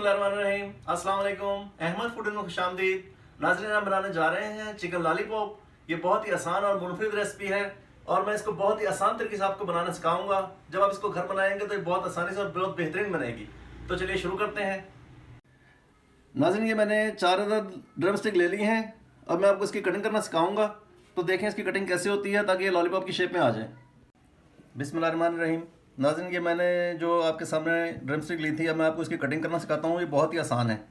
बिस्मिल्लाहिर्रहमानिर्रहीम। अस्सलाम वालेकुम। अहमद फूड में खुशामदीद। नाज़रीन, हम बनाने जा रहे हैं चिकन लॉलीपॉप। ये बहुत ही आसान और मुनफरिद रेसिपी है और मैं इसको बहुत ही आसान तरीके से आपको बनाना सिखाऊंगा। जब आप इसको घर बनाएंगे तो ये बहुत आसानी से और बहुत बेहतरीन बनेगी। तो चलिए शुरू करते हैं। नाज़रीन, ये मैंने 4 ड्रम स्टिक ले ली हैं। अब मैं आपको इसकी कटिंग करना सिखाऊंगा। तो देखें इसकी कटिंग कैसे होती है ताकि ये लॉलीपॉप की शेप में आ जाए। बिस्मिल्लाहिर्रहमानिर्रहीम। नाज़रीन, ये मैंने जो आपके सामने ड्रम स्टिक ली थी, अब मैं आपको इसकी कटिंग करना सिखाता हूँ। ये बहुत ही आसान है।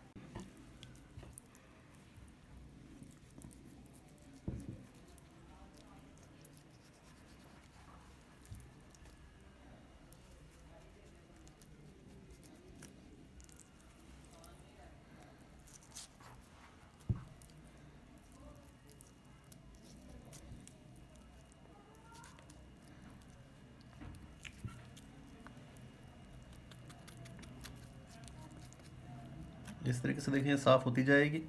इस तरीके से देखिए साफ़ होती जाएगी।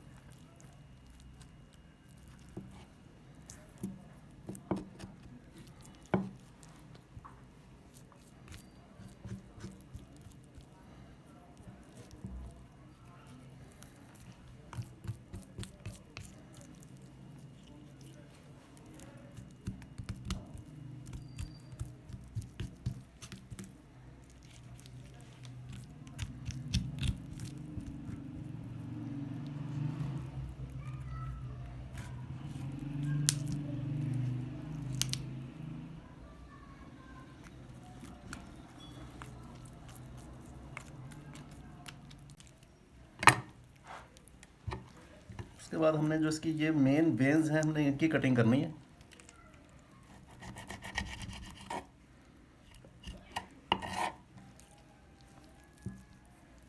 उसके बाद हमने जो इसकी ये मेन वेन्स हैं, हमने इनकी कटिंग करनी है।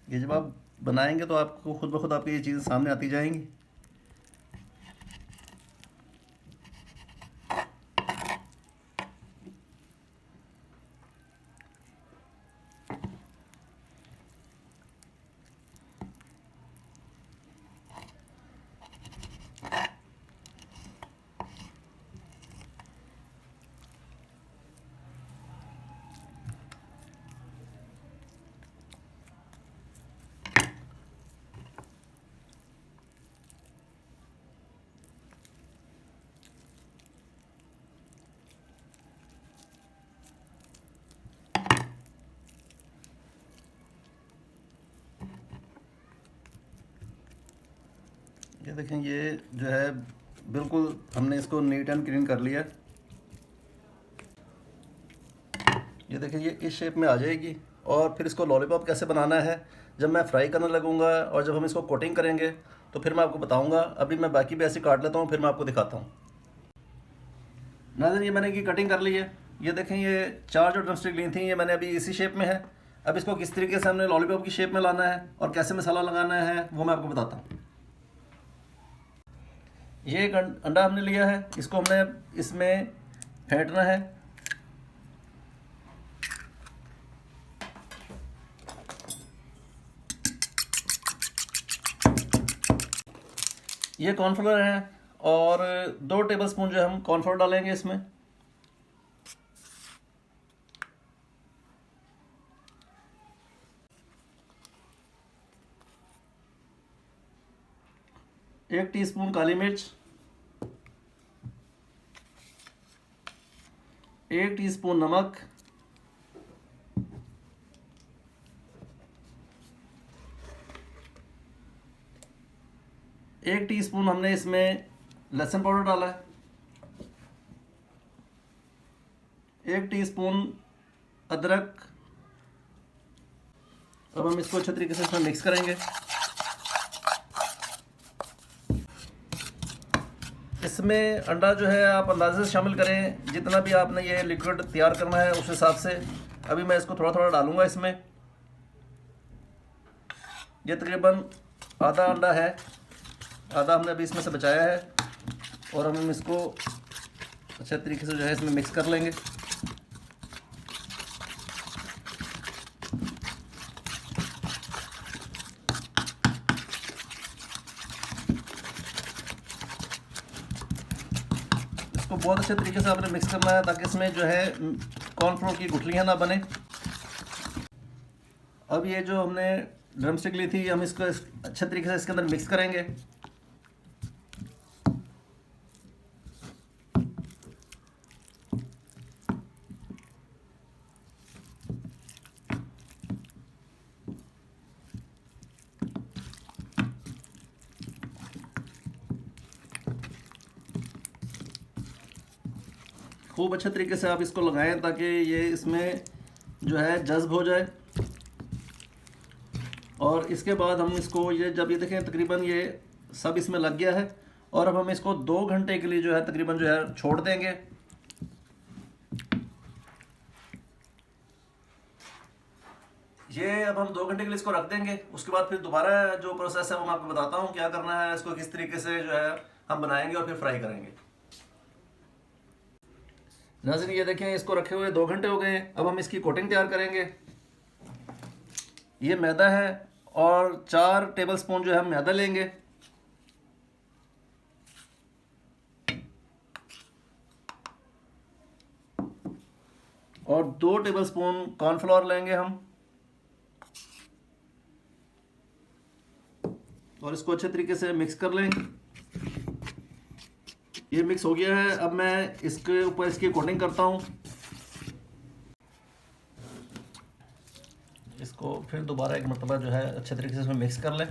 ये जब आप बनाएंगे तो आपको खुद ब खुद आपकी ये चीज़ें सामने आती जाएंगी। ये देखें, ये जो है बिल्कुल हमने इसको नीट एंड क्लीन कर लिया। ये देखें, ये इस शेप में आ जाएगी। और फिर इसको लॉलीपॉप कैसे बनाना है जब मैं फ्राई करने लगूंगा और जब हम इसको कोटिंग करेंगे तो फिर मैं आपको बताऊंगा। अभी मैं बाकी भी ऐसे काट लेता हूँ, फिर मैं आपको दिखाता हूँ। नाज़रीन, ये मैंने की कटिंग कर ली है। ये देखें, ये 4 जो ड्रम स्टिक ली थी, ये मैंने अभी इसी शेप में है। अब इसको किस तरीके से हमने लॉलीपॉप की शेप में लाना है और कैसे मसाला लगाना है वो मैं आपको बताता हूँ। ये एक अंडा हमने लिया है, इसको हमने इसमें फेंटना है। ये कॉर्नफ्लोर है और 2 टेबलस्पून जो हम कॉर्नफ्लोर डालेंगे इसमें। एक टीस्पून काली मिर्च, 1 टीस्पून नमक, 1 टीस्पून हमने इसमें लहसुन पाउडर डाला है, 1 टीस्पून अदरक। अब हम इसको अच्छे तरीके से इसमें मिक्स करेंगे। इसमें अंडा जो है आप अंदाजे से शामिल करें, जितना भी आपने ये लिक्विड तैयार करना है उस हिसाब से। अभी मैं इसको थोड़ा थोड़ा डालूंगा इसमें। ये तकरीबन आधा अंडा है, आधा हमने अभी इसमें से बचाया है और हम इसको अच्छे तरीके से जो है इसमें मिक्स कर लेंगे। इसको बहुत अच्छे तरीके से आपने मिक्स करना है ताकि इसमें जो है कॉर्नफ्लोर की गुठलियाँ ना बने। अब ये जो हमने ड्रम स्टिक ली थी, हम इसको अच्छे तरीके से इसके अंदर मिक्स करेंगे। खूब अच्छे तरीके से आप इसको लगाएं ताकि ये इसमें जो है जज्ब हो जाए। और इसके बाद हम इसको जब ये देखें तकरीबन ये सब इसमें लग गया है, और अब हम इसको 2 घंटे के लिए जो है तकरीबन जो है छोड़ देंगे। ये अब हम 2 घंटे के लिए इसको रख देंगे। उसके बाद फिर दोबारा जो प्रोसेस है वो मैं आपको बताता हूँ क्या करना है, इसको किस तरीके से जो है हम बनाएंगे और फिर फ्राई करेंगे। नाज़रीन ये देखें, इसको रखे हुए 2 घंटे हो गए हैं। अब हम इसकी कोटिंग तैयार करेंगे। ये मैदा है और 4 टेबलस्पून जो है हम मैदा लेंगे। और 2 टेबलस्पून कॉर्नफ्लोर लेंगे हम, और इसको अच्छे तरीके से मिक्स कर लें। ये मिक्स हो गया है। अब मैं इसके ऊपर इसकी कोटिंग करता हूँ। इसको फिर दोबारा एक मरतबा जो है अच्छे तरीके से इसमें मिक्स कर लें,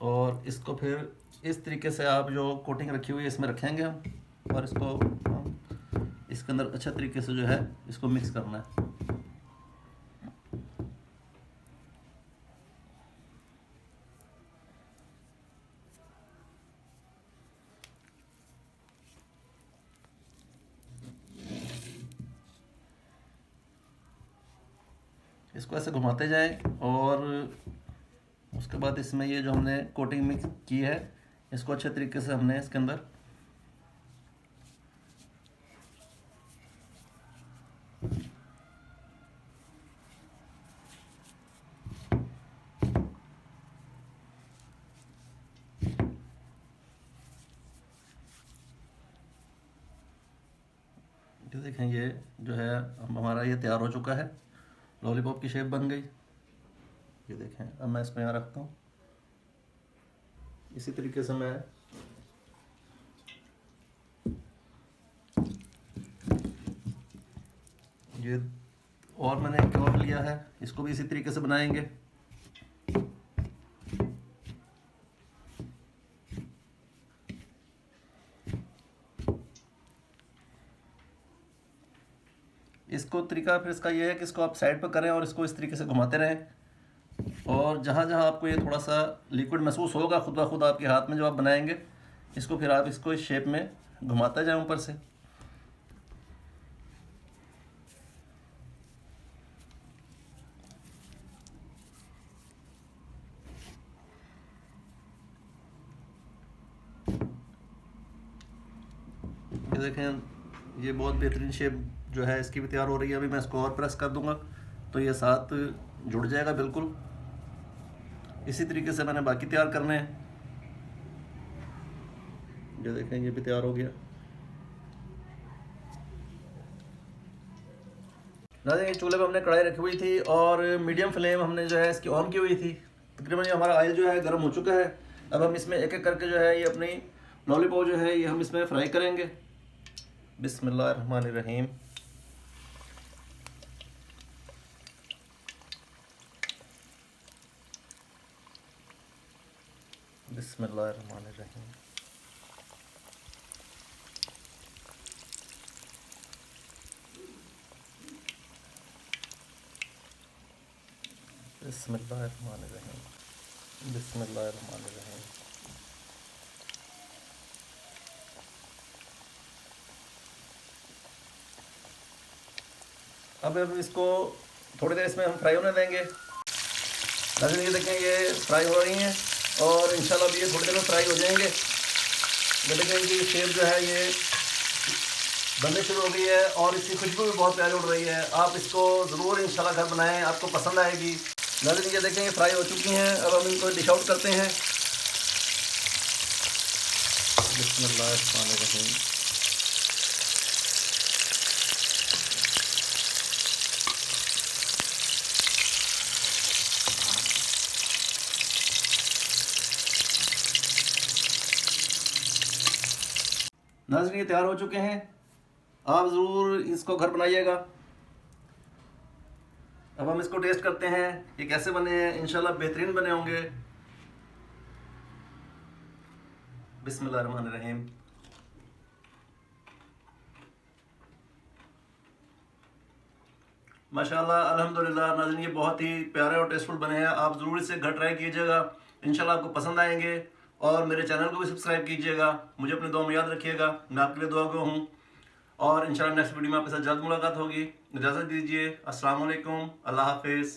और इसको फिर इस तरीके से आप जो कोटिंग रखी हुई है इसमें रखेंगे हम, और इसको इसके अंदर अच्छे तरीके से जो है इसको मिक्स करना है। इसको ऐसे घुमाते जाएं, और उसके बाद इसमें ये जो हमने कोटिंग मिक्स की है इसको अच्छे तरीके से हमने इसके अंदर देखें। ये जो है हमारा ये तैयार हो चुका है, लॉलीपॉप की शेप बन गई। ये देखें, अब मैं इसको यहाँ रखता हूँ। इसी तरीके से मैं ये और मैंने एक और लिया है, इसको भी इसी तरीके से बनाएंगे। इसको तरीका फिर इसका ये है कि इसको आप साइड पर करें और इसको इस तरीके से घुमाते रहें, और जहाँ जहाँ आपको ये थोड़ा सा लिक्विड महसूस होगा खुद ब खुद आपके हाथ में जब आप बनाएंगे, इसको फिर आप इसको इस शेप में घुमाते जाएं ऊपर से। ये देखें, ये बहुत बेहतरीन शेप जो है इसकी भी तैयार हो रही है। अभी मैं इसको और प्रेस कर दूंगा तो ये साथ जुड़ जाएगा बिल्कुल। इसी तरीके से मैंने बाकी तैयार करने हैं। ये देखें, ये भी तैयार हो गया। नाज़रीन, चूल्हे पे हमने कढ़ाई रखी हुई थी और मीडियम फ्लेम हमने जो है इसकी ऑन की हुई थी। तकरीबन ये हमारा ऑयल जो है गर्म हो चुका है। अब हम इसमें एक एक करके जो है ये अपनी लॉलीपॉप जो है ये हम इसमें फ्राई करेंगे। बिस्मिल्लाहिर्रहमानिर्रहीम। बिस्मिल्लाहिर्रहमानिर्रहीम। बिस्मिल्लाहिर्रहमानिर्रहीम। बिस्मिल्लाहिर्रहमानिर्रहीम। अब इसको थोड़ी देर इसमें हम फ्राई होने देंगे। नाज़रीन, ये देखें, ये फ्राई हो रही हैं और इंशाल्लाह भी ये थोड़ी देर में फ्राई हो जाएंगे। ये देखें, इनकी शेप जो है ये बनने शुरू हो गई है और इसकी खुशबू भी बहुत प्यारी उड़ रही है। आप इसको ज़रूर इंशाल्लाह घर बनाएं, आपको पसंद आएगी। नाज़रीन, ये देखें, ये फ्राई हो चुकी हैं। अब हम इनको डिश आउट करते हैं। बिस्मिल्लाहिर्रहमानिर्रहीम। नाज़रीन ये तैयार हो चुके हैं, आप ज़रूर इसको घर बनाइएगा। अब हम इसको टेस्ट करते हैं ये कैसे बने हैं। इंशाल्लाह बेहतरीन बने होंगे। बिस्मिल्लाहिर्रहमानिर्रहीम। माशाल्लाह अल्हम्दुलिल्लाह। नाज़रीन ये बहुत ही प्यारे और टेस्टफुल बने हैं। आप ज़रूर इसे घर ट्राई कीजिएगा, इंशाल्लाह आपको पसंद आएंगे। और मेरे चैनल को भी सब्सक्राइब कीजिएगा। मुझे अपने दुआ में याद रखिएगा, मैं आपके लिए दुआ को हूँ। और इंशाल्लाह नेक्स्ट वीडियो में आपके साथ जल्द मुलाकात होगी। इजाज़त दीजिए। अस्सलाम वालेकुम, अल्लाह हाफिज़।